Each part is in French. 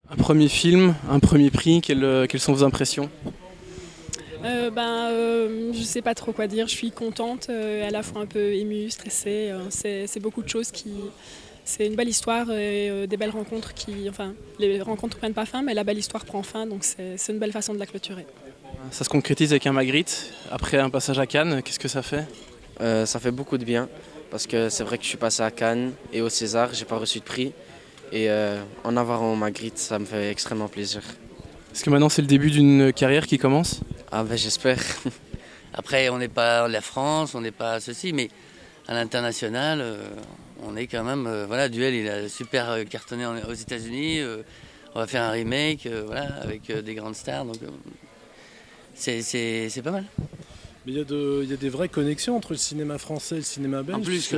Un premier film, un premier prix, quelles sont vos impressions? Je sais pas trop quoi dire. Je suis contente, à la fois un peu émue, stressée. C'est beaucoup de choses qui. C'est une belle histoire et des belles rencontres qui. Enfin, les rencontres prennent pas fin, mais la belle histoire prend fin, donc c'est une belle façon de la clôturer. Ça se concrétise avec un Magritte. Après un passage à Cannes, qu'est-ce que ça fait? Ça fait beaucoup de bien parce que c'est vrai que je suis passé à Cannes et au César, j'ai pas reçu de prix et en avoir un Magritte, ça me fait extrêmement plaisir. Est-ce que maintenant c'est le début d'une carrière qui commence? Ah ben j'espère. Après, on n'est pas la France, on n'est pas ceci, mais à l'international, on est quand même. Voilà, Duel, il a super cartonné aux États-Unis. On va faire un remake, voilà, avec des grandes stars, donc c'est pas mal. Mais il y a des vraies connexions entre le cinéma français et le cinéma belge. En plus, puisque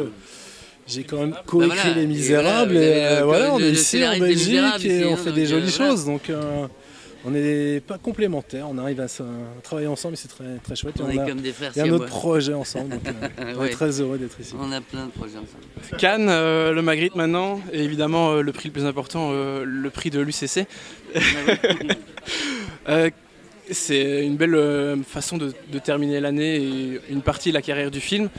j'ai quand même coécrit voilà, Les Misérables et voilà, on le est ici en scénariste des Belgique Misérables et ici, on hein, fait des donc, jolies voilà. choses. Donc on n'est pas complémentaires, on arrive à travailler ensemble et c'est très, très chouette. Et On est comme des frères il y a un autre siamois. projet ensemble, donc on est Ouais. très heureux d'être ici. On a plein de projets ensemble. Cannes, le Magritte maintenant, et évidemment le prix le plus important, le prix de l'UCC. C'est une belle façon de terminer l'année et une partie de la carrière du film.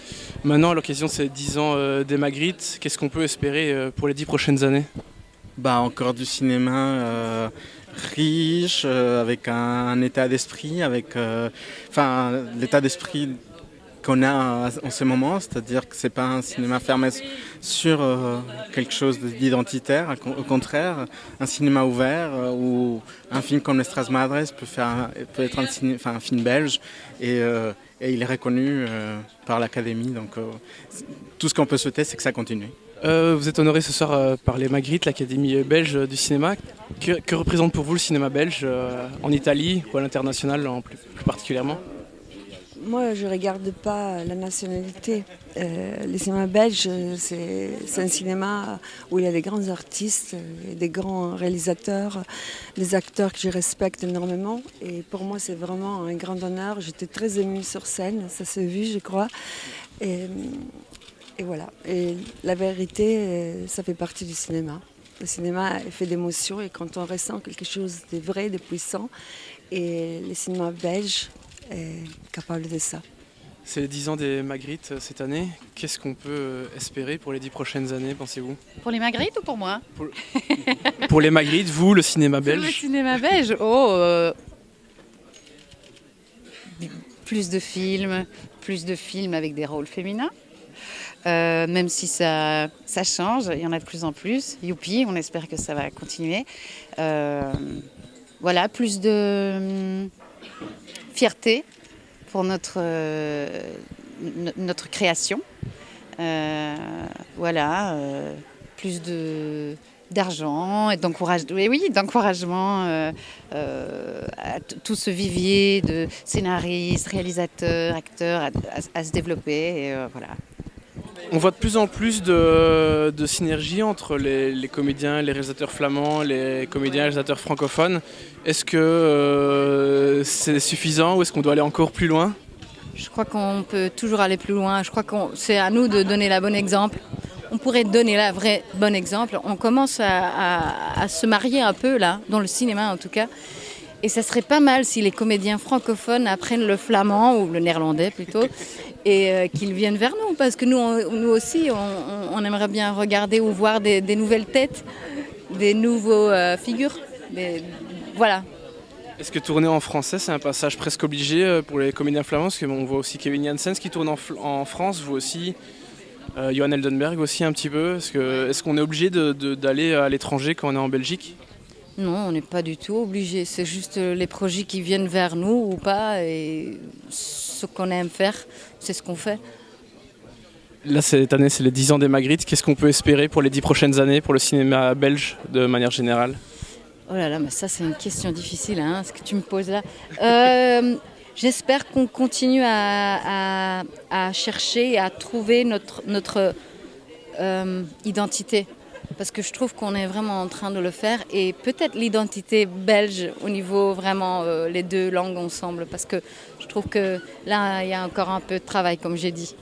Maintenant, à l'occasion de ces 10 ans des Magritte, qu'est-ce qu'on peut espérer pour les 10 prochaines années? Encore du cinéma riche, avec un état d'esprit, l'état d'esprit qu'on a en ce moment, c'est-à-dire que c'est pas un cinéma fermé sur quelque chose d'identitaire, au contraire, un cinéma ouvert où un film comme L'Estras Madres peut être un film belge et il est reconnu par l'Académie, donc tout ce qu'on peut souhaiter, c'est que ça continue. Vous êtes honoré ce soir par les Magritte, l'Académie belge du cinéma. Que représente pour vous le cinéma belge en Italie ou à l'international plus particulièrement? Moi, je ne regarde pas la nationalité. Le cinéma belge, c'est un cinéma où il y a des grands artistes, des grands réalisateurs, des acteurs que je respecte énormément. Et pour moi, c'est vraiment un grand honneur. J'étais très émue sur scène, ça s'est vu, je crois. Et voilà. Et la vérité, ça fait partie du cinéma. Le cinéma est fait d'émotions et quand on ressent quelque chose de vrai, de puissant, et le cinéma belge est capable de ça. C'est les 10 ans des Magritte cette année. Qu'est-ce qu'on peut espérer pour les 10 prochaines années, pensez-vous? Pour les Magritte ou pour moi? Pour les Magritte, vous, le cinéma Pour le belge? cinéma belge, plus de films avec des rôles féminins. Même si ça change, il y en a de plus en plus. Youpi, on espère que ça va continuer. Voilà, plus de fierté pour notre création. Plus d'argent et d'encouragement à tout ce vivier de scénaristes, réalisateurs, acteurs à se développer. Et, voilà. On voit de plus en plus de synergie entre les comédiens, les réalisateurs flamands, les comédiens et réalisateurs francophones. Est-ce que c'est suffisant ou est-ce qu'on doit aller encore plus loin? Je crois qu'on peut toujours aller plus loin. Je crois que c'est à nous de donner le bon exemple. On pourrait donner le vrai bon exemple. On commence à se marier un peu là, dans le cinéma en tout cas. Et ça serait pas mal si les comédiens francophones apprennent le flamand, ou le néerlandais plutôt, et qu'ils viennent vers nous. Parce que nous aussi, on aimerait bien regarder ou voir des nouvelles têtes, des nouveaux figures. Voilà. Est-ce que tourner en français, c'est un passage presque obligé pour les comédiens flamands? Parce qu'on voit aussi Kevin Janssens qui tourne en France, vous aussi, Johan Eldenberg aussi un petit peu. Est-ce qu'on est obligé d'aller à l'étranger quand on est en Belgique? Non, on n'est pas du tout obligé. C'est juste les projets qui viennent vers nous ou pas. Et ce qu'on aime faire, c'est ce qu'on fait. Là, cette année, c'est les 10 ans des Magritte. Qu'est-ce qu'on peut espérer pour les 10 prochaines années pour le cinéma belge de manière générale? Oh là là, mais ça c'est une question difficile, ce que tu me poses là. J'espère qu'on continue à chercher et à trouver notre identité. Parce que je trouve qu'on est vraiment en train de le faire. Et peut-être l'identité belge au niveau vraiment les deux langues ensemble. Parce que je trouve que là, il y a encore un peu de travail, comme j'ai dit.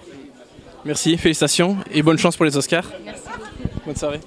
Merci, félicitations et bonne chance pour les Oscars. Merci. Bonne soirée.